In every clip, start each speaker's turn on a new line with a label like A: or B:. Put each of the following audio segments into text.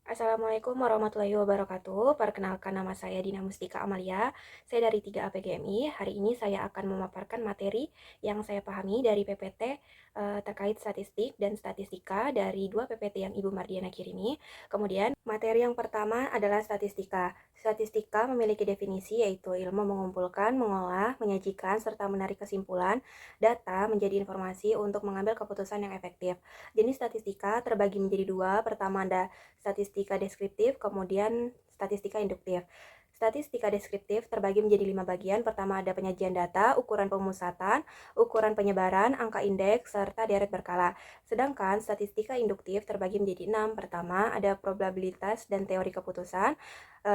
A: Assalamualaikum warahmatullahi wabarakatuh. Perkenalkan nama saya Dina Mustika Amalia. Saya dari 3 APGMI. Hari ini saya akan memaparkan materi yang saya pahami dari PPT terkait statistik dan statistika dari 2 PPT yang Ibu Mardiana kirimi. Kemudian materi yang pertama adalah statistika. Statistika memiliki definisi yaitu ilmu mengumpulkan, mengolah, menyajikan, serta menarik kesimpulan data menjadi informasi untuk mengambil keputusan yang efektif. Jenis statistika terbagi menjadi dua. Pertama ada statistika deskriptif, kemudian statistika induktif. Statistika deskriptif terbagi menjadi 5 bagian. Pertama ada penyajian data, ukuran pemusatan, ukuran penyebaran, angka indeks, serta deret berkala. Sedangkan statistika induktif terbagi menjadi 6. Pertama ada probabilitas dan teori keputusan,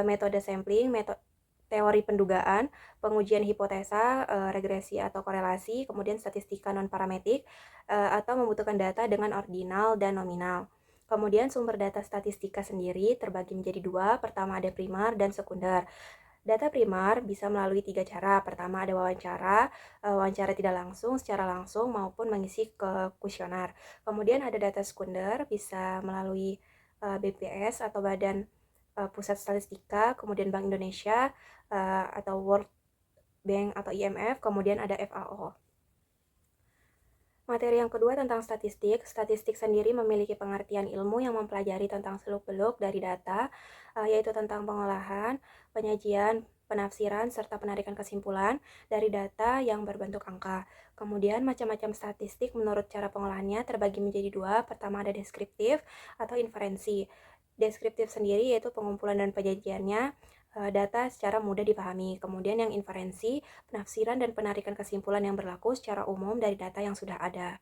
A: metode sampling, teori pendugaan, pengujian hipotesa, regresi atau korelasi, kemudian statistika non-parametrik, atau membutuhkan data dengan ordinal dan nominal. Kemudian sumber data statistika sendiri terbagi menjadi dua. Pertama ada primar dan sekunder. Data primar bisa melalui 3 cara. Pertama ada wawancara tidak langsung, secara langsung maupun mengisi ke kuesioner. Kemudian ada data sekunder bisa melalui BPS atau Badan Pusat Statistika, kemudian Bank Indonesia atau World Bank atau IMF, kemudian ada FAO. Materi yang kedua tentang statistik. Statistik sendiri memiliki pengertian ilmu yang mempelajari tentang seluk-beluk dari data, yaitu tentang pengolahan, penyajian, penafsiran, serta penarikan kesimpulan dari data yang berbentuk angka. Kemudian macam-macam statistik menurut cara pengolahannya terbagi menjadi dua. Pertama ada deskriptif atau inferensi. Deskriptif sendiri yaitu pengumpulan dan penyajiannya data secara mudah dipahami. Kemudian yang inferensi, penafsiran dan penarikan kesimpulan yang berlaku secara umum dari data yang sudah ada.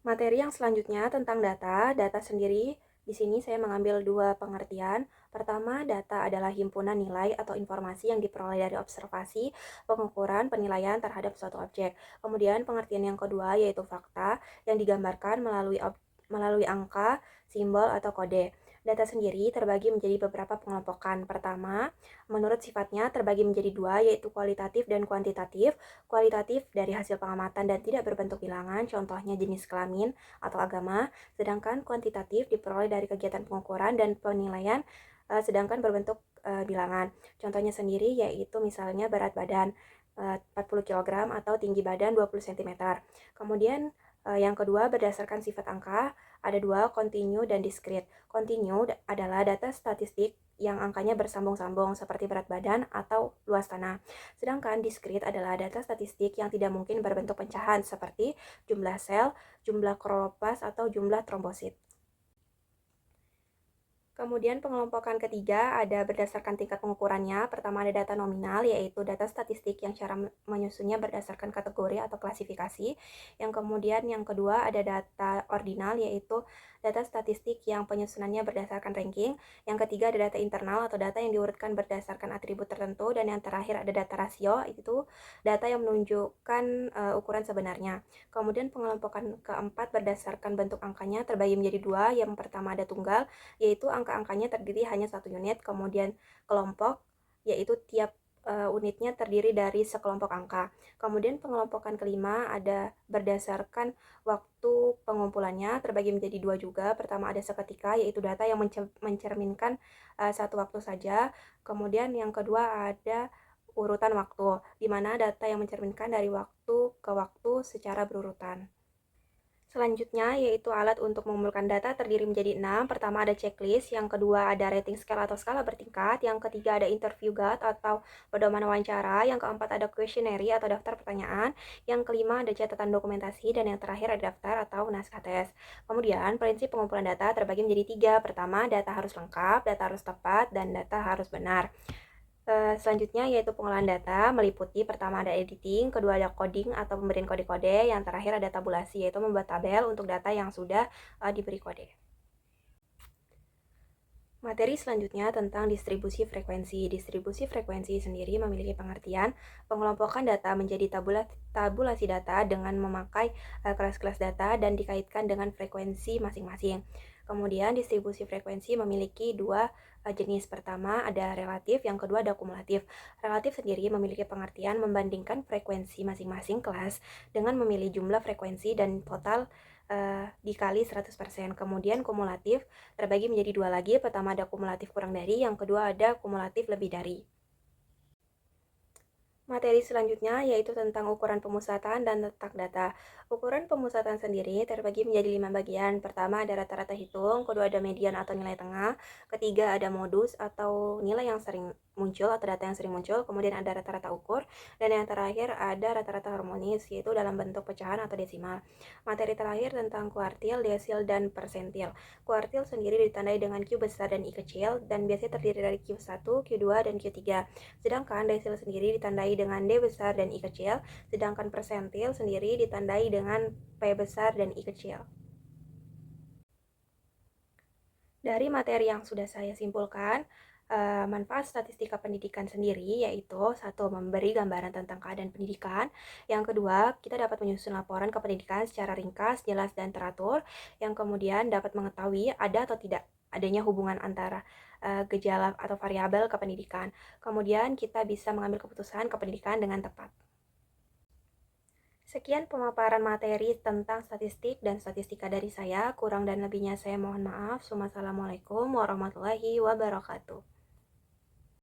A: Materi yang selanjutnya tentang data. Data sendiri di sini saya mengambil dua pengertian. Pertama, data adalah himpunan nilai atau informasi yang diperoleh dari observasi, pengukuran, penilaian terhadap suatu objek. Kemudian pengertian yang kedua yaitu fakta yang digambarkan melalui angka, simbol, atau kode. Data sendiri terbagi menjadi beberapa pengelompokan. Pertama, menurut sifatnya terbagi menjadi dua, yaitu kualitatif dan kuantitatif. Kualitatif dari hasil pengamatan dan tidak berbentuk bilangan, contohnya jenis kelamin atau agama. Sedangkan kuantitatif diperoleh dari kegiatan pengukuran dan penilaian, sedangkan berbentuk bilangan. Contohnya sendiri yaitu misalnya berat badan 40 kg atau tinggi badan 20 cm. Kemudian yang kedua berdasarkan sifat angka, ada dua, kontinu dan diskrit. Kontinu adalah data statistik yang angkanya bersambung-sambung seperti berat badan atau luas tanah. Sedangkan diskrit adalah data statistik yang tidak mungkin berbentuk pecahan seperti jumlah sel, jumlah kloroplas, atau jumlah trombosit. Kemudian pengelompokan ketiga ada berdasarkan tingkat pengukurannya. Pertama ada data nominal, yaitu data statistik yang cara menyusunnya berdasarkan kategori atau klasifikasi. Yang kedua ada data ordinal, yaitu data statistik yang penyusunannya berdasarkan ranking. Yang ketiga ada data internal atau data yang diurutkan berdasarkan atribut tertentu. Dan yang terakhir ada data rasio, itu data yang menunjukkan ukuran sebenarnya. Kemudian pengelompokan keempat berdasarkan bentuk angkanya terbagi menjadi dua. Yang pertama ada tunggal, yaitu angka-angkanya terdiri hanya 1 unit. Kemudian kelompok, yaitu tiap unitnya terdiri dari sekelompok angka. Kemudian pengelompokan kelima ada berdasarkan waktu pengumpulannya terbagi menjadi dua juga. Pertama ada seketika, yaitu data yang mencerminkan satu waktu saja. Kemudian yang kedua ada urutan waktu, di mana data yang mencerminkan dari waktu ke waktu secara berurutan. Selanjutnya yaitu alat untuk mengumpulkan data terdiri menjadi 6. Pertama ada checklist, yang kedua ada rating scale atau skala bertingkat, yang ketiga ada interview guide atau pedoman wawancara, yang keempat ada questionnaire atau daftar pertanyaan, yang kelima ada catatan dokumentasi, dan yang terakhir ada daftar atau naskah tes. Kemudian prinsip pengumpulan data terbagi menjadi 3. Pertama, data harus lengkap, data harus tepat, dan data harus benar. Selanjutnya yaitu pengolahan data meliputi pertama ada editing, kedua ada coding atau pemberian kode-kode, yang terakhir ada tabulasi yaitu membuat tabel untuk data yang sudah diberi kode. Materi selanjutnya tentang distribusi frekuensi. Distribusi frekuensi sendiri memiliki pengertian pengelompokan data menjadi tabulasi data dengan memakai kelas-kelas data dan dikaitkan dengan frekuensi masing-masing. Kemudian distribusi frekuensi memiliki dua jenis. Pertama ada relatif, yang kedua ada kumulatif. Relatif sendiri memiliki pengertian membandingkan frekuensi masing-masing kelas dengan memilih jumlah frekuensi dan total dikali 100%. Kemudian kumulatif terbagi menjadi dua lagi. Pertama ada kumulatif kurang dari, yang kedua ada kumulatif lebih dari. Materi selanjutnya yaitu tentang ukuran pemusatan dan letak data. Ukuran pemusatan sendiri terbagi menjadi 5 bagian. Pertama ada rata-rata hitung, kedua ada median atau nilai tengah, ketiga ada modus atau nilai yang sering muncul atau data yang sering muncul, kemudian ada rata-rata ukur, dan yang terakhir ada rata-rata harmonis yaitu dalam bentuk pecahan atau desimal. Materi terakhir tentang kuartil, desil, dan persentil. Kuartil sendiri ditandai dengan Q besar dan I kecil dan biasanya terdiri dari Q1, Q2, dan Q3. Sedangkan desil sendiri ditandai dengan D besar dan I kecil, sedangkan persentil sendiri ditandai dengan P besar dan I kecil. Dari materi yang sudah saya simpulkan, manfaat statistika pendidikan sendiri yaitu satu, memberi gambaran tentang keadaan pendidikan. Yang kedua, kita dapat menyusun laporan kependidikan secara ringkas, jelas, dan teratur. Yang kemudian dapat mengetahui ada atau tidak adanya hubungan antara gejala atau variabel kependidikan. Kemudian kita bisa mengambil keputusan kependidikan dengan tepat. Sekian pemaparan materi tentang statistik dan statistika dari saya. Kurang dan lebihnya saya mohon maaf. Wassalamualaikum warahmatullahi wabarakatuh.